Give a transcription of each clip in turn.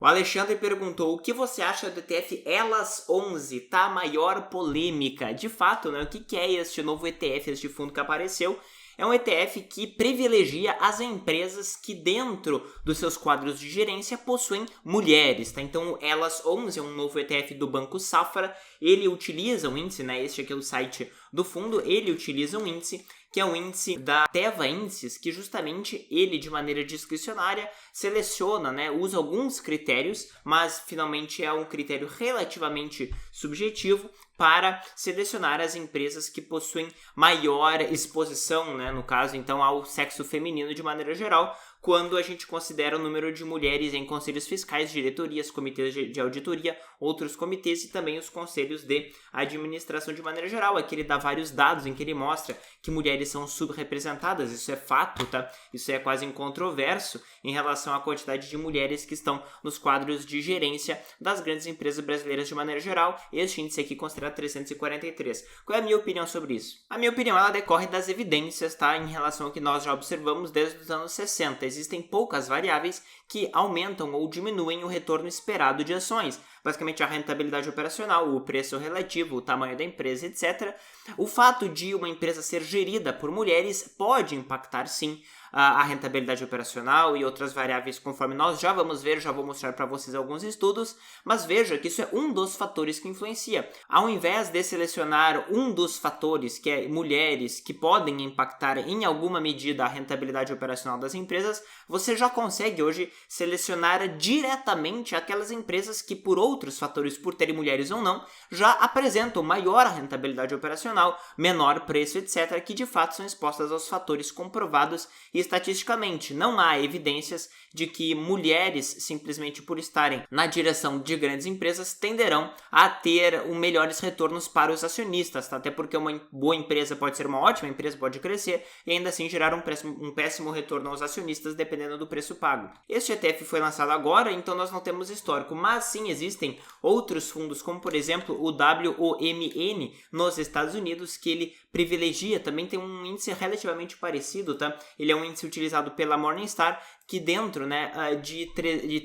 O Alexandre perguntou: o que você acha do ETF Elas 11? Tá a maior polêmica. De fato, né? O que é este novo ETF, este fundo que apareceu? É um ETF que privilegia as empresas que dentro dos seus quadros de gerência possuem mulheres, tá? Então, o Elas 11 é um novo ETF do Banco Safra. Ele utiliza um índice, né? Este aqui é o site do fundo. Ele utiliza um índice que é o índice da Teva Índices, que justamente ele, de maneira discricionária, seleciona, né, usa alguns critérios, mas finalmente é um critério relativamente subjetivo para selecionar as empresas que possuem maior exposição, né, no caso, então, ao sexo feminino de maneira geral, quando a gente considera o número de mulheres em conselhos fiscais, diretorias, comitês de auditoria, outros comitês e também os conselhos de administração de maneira geral. Aqui ele dá vários dados em que ele mostra que mulheres são subrepresentadas, isso é fato, tá? Isso é quase incontroverso em relação à quantidade de mulheres que estão nos quadros de gerência das grandes empresas brasileiras de maneira geral. Este índice aqui considera 343. Qual é a minha opinião sobre isso? A minha opinião, ela decorre das evidências, tá? Em relação ao que nós já observamos desde os anos 60. Existem poucas variáveis que aumentam ou diminuem o retorno esperado de ações. Basicamente a rentabilidade operacional, o preço relativo, o tamanho da empresa, etc. O fato de uma empresa ser gerida por mulheres pode impactar sim a rentabilidade operacional e outras variáveis, conforme nós já vamos ver, já vou mostrar para vocês alguns estudos, mas veja que isso é um dos fatores que influencia. Ao invés de selecionar um dos fatores, que é mulheres, que podem impactar em alguma medida a rentabilidade operacional das empresas, você já consegue hoje selecionar diretamente aquelas empresas que, por outros fatores, por terem mulheres ou não, já apresentam maior rentabilidade operacional, menor preço, etc., que de fato são expostas aos fatores comprovados e estatisticamente. Não há evidências de que mulheres, simplesmente por estarem na direção de grandes empresas, tenderão a ter melhores retornos para os acionistas, tá? Até porque uma boa empresa pode ser uma ótima empresa, pode crescer e ainda assim gerar um péssimo retorno aos acionistas, dependendo do preço pago. Este ETF foi lançado agora, então nós não temos histórico, mas sim existem outros fundos, como por exemplo o WOMN nos Estados Unidos, que ele privilegia, também tem um índice relativamente parecido, tá? Ele é um índice utilizado pela Morningstar, que dentro, né, de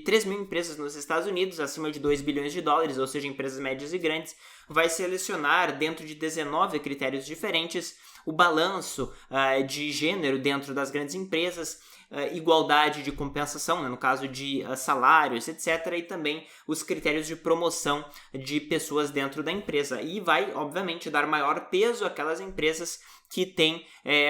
3 mil empresas nos Estados Unidos, acima de 2 bilhões de dólares, ou seja, empresas médias e grandes, vai selecionar dentro de 19 critérios diferentes o balanço de gênero dentro das grandes empresas, igualdade de compensação, né, no caso de salários, etc., e também os critérios de promoção de pessoas dentro da empresa. E vai, obviamente, dar maior peso àquelas empresas que têm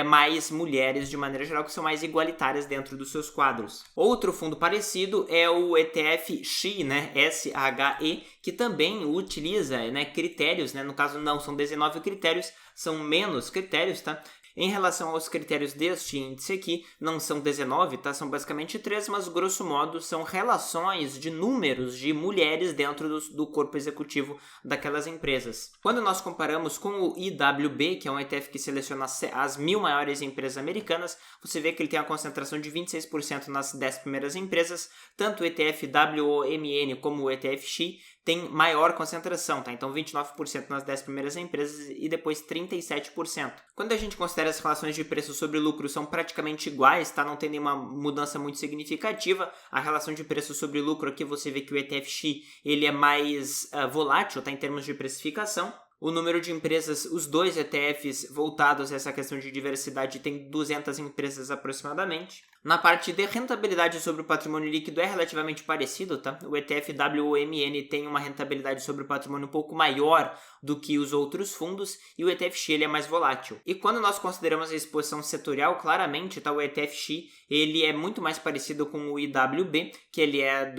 mais mulheres de maneira geral, que são mais igualitárias dentro dos seus quadros. Outro fundo parecido é o ETF SHE, né, SHE, que também utiliza, né, critérios, né, no caso não são 19 critérios, são menos critérios, tá? Em relação aos critérios deste índice aqui, não são 19, tá? São basicamente 3, mas grosso modo são relações de números de mulheres dentro do corpo executivo daquelas empresas. Quando nós comparamos com o IWB, que é um ETF que seleciona as 1.000 maiores empresas americanas, você vê que ele tem a concentração de 26% nas 10 primeiras empresas. Tanto o ETF WOMN como o ETF SHE tem maior concentração, tá? Então 29% nas 10 primeiras empresas e depois 37%. Quando a gente considera as relações de preço sobre lucro são praticamente iguais, tá? Não tem nenhuma mudança muito significativa. A relação de preço sobre lucro aqui você vê que o ETF SHE ele é mais volátil, tá? Em termos de precificação. O número de empresas, os dois ETFs voltados a essa questão de diversidade tem 200 empresas aproximadamente. Na parte de rentabilidade sobre o patrimônio líquido é relativamente parecido, tá? O ETF WOMN tem uma rentabilidade sobre o patrimônio um pouco maior do que os outros fundos e o ETF SHE ele é mais volátil. E quando nós consideramos a exposição setorial, claramente, tá? O ETF SHE ele é muito mais parecido com o IWB, que ele é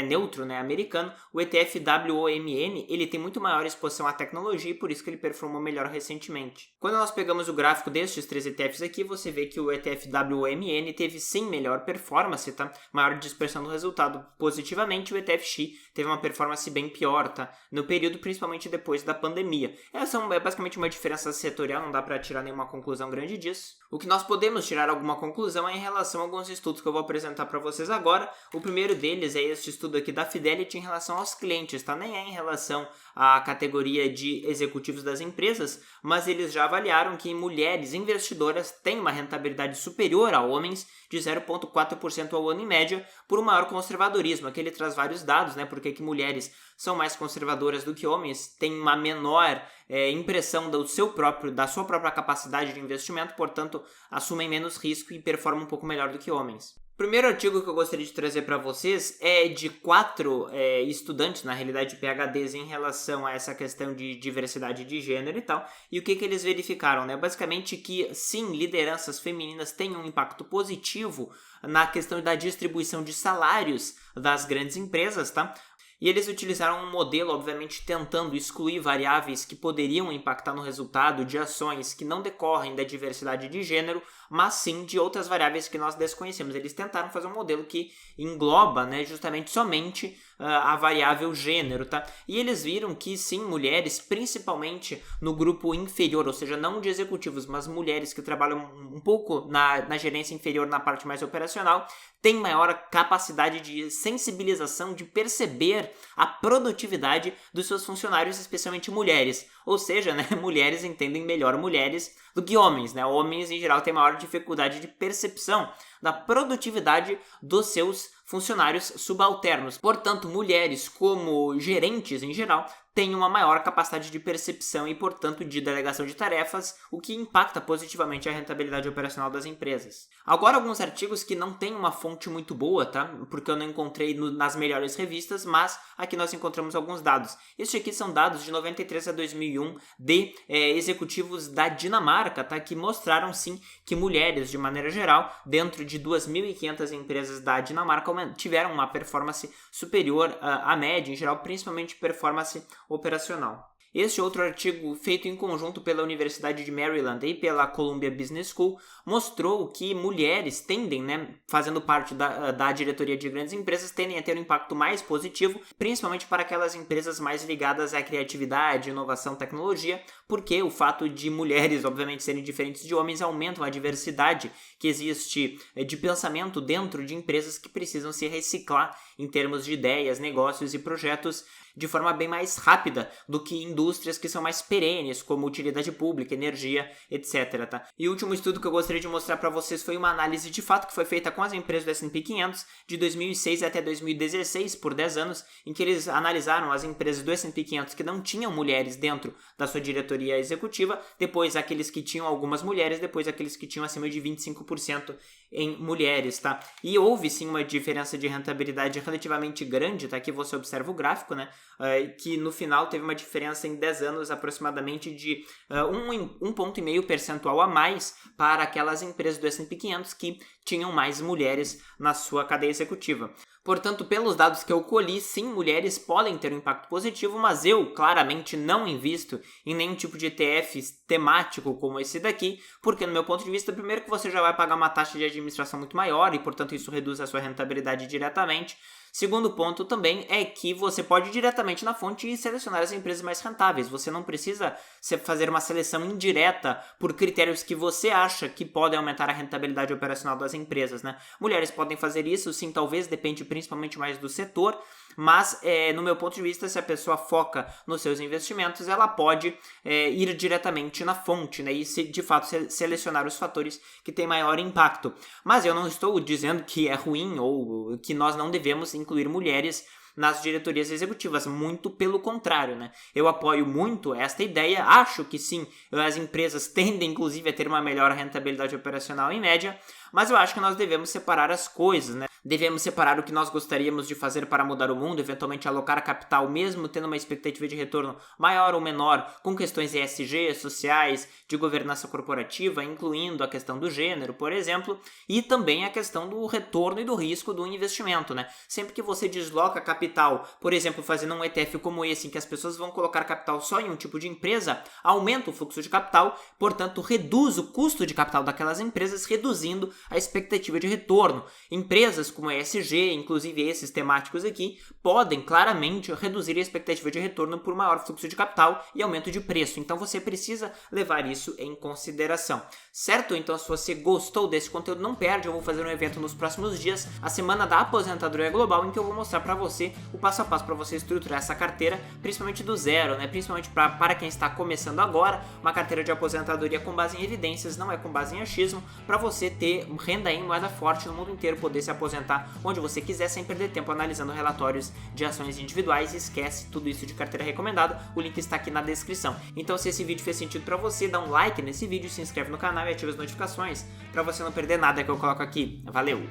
neutro, né, americano. O ETF WOMN ele tem muito maior exposição à tecnologia e por isso que ele performou melhor recentemente. Quando nós pegamos o gráfico destes 3 ETFs aqui, você vê que o ETF WOMN teve sim melhor performance, tá? Maior dispersão do resultado positivamente, o ETF SHE teve uma performance bem pior, tá? No período, principalmente depois da pandemia. Essa é basicamente uma diferença setorial, não dá para tirar nenhuma conclusão grande disso. O que nós podemos tirar alguma conclusão é em relação a alguns estudos que eu vou apresentar para vocês agora. O primeiro deles é este estudo aqui da Fidelity em relação aos clientes, tá? Nem é em relação à categoria de executivos das empresas, mas eles já avaliaram que mulheres investidoras têm uma rentabilidade superior a homens de 0,4% ao ano em média, por um maior conservadorismo. Aqui ele traz vários dados, né, porque que mulheres são mais conservadoras do que homens, têm uma menor impressão da sua própria capacidade de investimento, portanto, assumem menos risco e performam um pouco melhor do que homens. O primeiro artigo que eu gostaria de trazer para vocês é de 4 estudantes, na realidade PhDs, em relação a essa questão de diversidade de gênero e tal, e o que eles verificaram, né? Basicamente que sim, lideranças femininas têm um impacto positivo na questão da distribuição de salários das grandes empresas, tá? E eles utilizaram um modelo, obviamente, tentando excluir variáveis que poderiam impactar no resultado de ações que não decorrem da diversidade de gênero, mas sim de outras variáveis que nós desconhecemos. Eles tentaram fazer um modelo que engloba, né, justamente somente a variável gênero, tá? E eles viram que sim, mulheres, principalmente no grupo inferior, ou seja, não de executivos, mas mulheres que trabalham um pouco na gerência inferior, na parte mais operacional, têm maior capacidade de sensibilização, de perceber a produtividade dos seus funcionários, especialmente mulheres. Ou seja, né, mulheres entendem melhor mulheres do que homens, né? Homens, em geral, têm maior dificuldade de percepção da produtividade dos seus funcionários subalternos. Portanto, mulheres como gerentes, em geral, têm uma maior capacidade de percepção e, portanto, de delegação de tarefas, o que impacta positivamente a rentabilidade operacional das empresas. Agora, alguns artigos que não têm uma fonte muito boa, tá? Porque eu não encontrei nas melhores revistas, mas aqui nós encontramos alguns dados. Estes aqui são dados de 93 a 2001 de executivos da Dinamarca, tá? Que mostraram, sim, que mulheres, de maneira geral, dentro de 2.500 empresas da Dinamarca, tiveram uma performance superior à média, em geral, principalmente performance operacional. Este outro artigo, feito em conjunto pela Universidade de Maryland e pela Columbia Business School, mostrou que mulheres tendem, né, fazendo parte da diretoria de grandes empresas, tendem a ter um impacto mais positivo, principalmente para aquelas empresas mais ligadas à criatividade, inovação, tecnologia, porque o fato de mulheres, obviamente, serem diferentes de homens aumentam a diversidade que existe de pensamento dentro de empresas que precisam se reciclar em termos de ideias, negócios e projetos de forma bem mais rápida do que indústrias que são mais perenes, como utilidade pública, energia, etc. Tá? E o último estudo que eu gostaria de mostrar para vocês foi uma análise de fato que foi feita com as empresas do S&P 500 de 2006 até 2016, por 10 anos, em que eles analisaram as empresas do S&P 500 que não tinham mulheres dentro da sua diretoria executiva, depois aqueles que tinham algumas mulheres, depois aqueles que tinham acima de 25% em mulheres, tá? E houve sim uma diferença de rentabilidade relativamente grande, tá? Aqui você observa o gráfico, né? Que no final teve uma diferença em 10 anos aproximadamente de 1,5 ponto percentual a mais para aquelas empresas do S&P 500 que tinham mais mulheres na sua cadeia executiva. Portanto, pelos dados que eu colhi, sim, mulheres podem ter um impacto positivo, mas eu claramente não invisto em nenhum tipo de ETF temático como esse daqui, porque no meu ponto de vista, primeiro que você já vai pagar uma taxa de administração muito maior e, portanto, isso reduz a sua rentabilidade diretamente. Segundo ponto também é que você pode ir diretamente na fonte e selecionar as empresas mais rentáveis. Você não precisa fazer uma seleção indireta por critérios que você acha que podem aumentar a rentabilidade operacional das empresas, né? Mulheres podem fazer isso, sim, talvez, depende principalmente mais do setor, mas no meu ponto de vista, se a pessoa foca nos seus investimentos, ela pode ir diretamente na fonte, né, e de fato selecionar os fatores que têm maior impacto. Mas eu não estou dizendo que é ruim ou que nós não devemos incluir mulheres nas diretorias executivas, muito pelo contrário, né? Eu apoio muito esta ideia, acho que sim, as empresas tendem inclusive a ter uma melhor rentabilidade operacional em média, mas eu acho que nós devemos separar as coisas, né? Devemos separar o que nós gostaríamos de fazer para mudar o mundo, eventualmente alocar capital mesmo tendo uma expectativa de retorno maior ou menor, com questões ESG, sociais, de governança corporativa, incluindo a questão do gênero, por exemplo, e também a questão do retorno e do risco do investimento, né? Sempre que você desloca capital, por exemplo, fazendo um ETF como esse, em que as pessoas vão colocar capital só em um tipo de empresa, aumenta o fluxo de capital, portanto, reduz o custo de capital daquelas empresas, reduzindo a expectativa de retorno. Empresas como a ESG, inclusive esses temáticos aqui, podem claramente reduzir a expectativa de retorno por maior fluxo de capital e aumento de preço. Então você precisa levar isso em consideração. Certo? Então se você gostou desse conteúdo, não perde, eu vou fazer um evento nos próximos dias, a Semana da Aposentadoria Global, em que eu vou mostrar para você o passo a passo para você estruturar essa carteira, principalmente do zero, né? Principalmente para quem está começando agora, uma carteira de aposentadoria com base em evidências, não é com base em achismo, para você ter renda em moeda forte no mundo inteiro, poder se aposentar onde você quiser sem perder tempo analisando relatórios de ações individuais. Esquece tudo isso de carteira recomendada, o link está aqui na descrição. Então, se esse vídeo fez sentido para você, dá um like nesse vídeo, se inscreve no canal e ativa as notificações para você não perder nada que eu coloco aqui. Valeu!